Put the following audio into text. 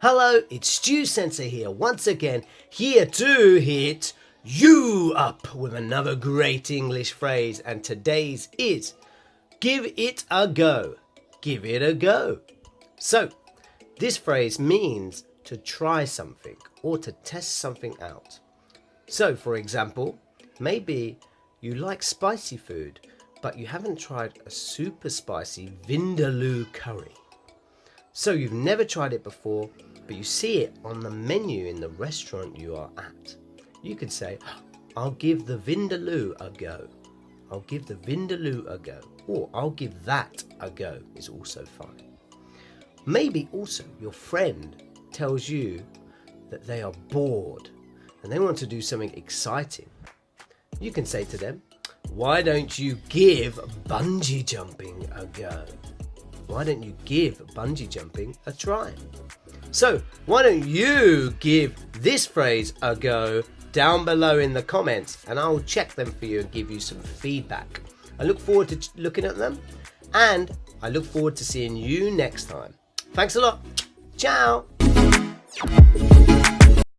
Hello, it's Stu Sensei here once again, here to hit you up with another great English phrase, and today's is give it a go. Give it a go. So, this phrase means to try something or to test something out. So, for example, maybe you like spicy food, but you haven't tried a super spicy vindaloo curry. So you've never tried it before, but you see it on the menu in the restaurant you are at. You could say, I'll give the vindaloo a go. I'll give the vindaloo a go. Or I'll give that a go is also fine. Maybe also your friend tells you that they are bored and they want to do something exciting. You can say to them, why don't you give bungee jumping a go? Why don't you give bungee jumping a try? So, why don't you give this phrase a go down below in the comments, and I'll check them for you and give you some feedback. I look forward to looking at them, and I look forward to seeing you next time. Thanks a lot. Ciao.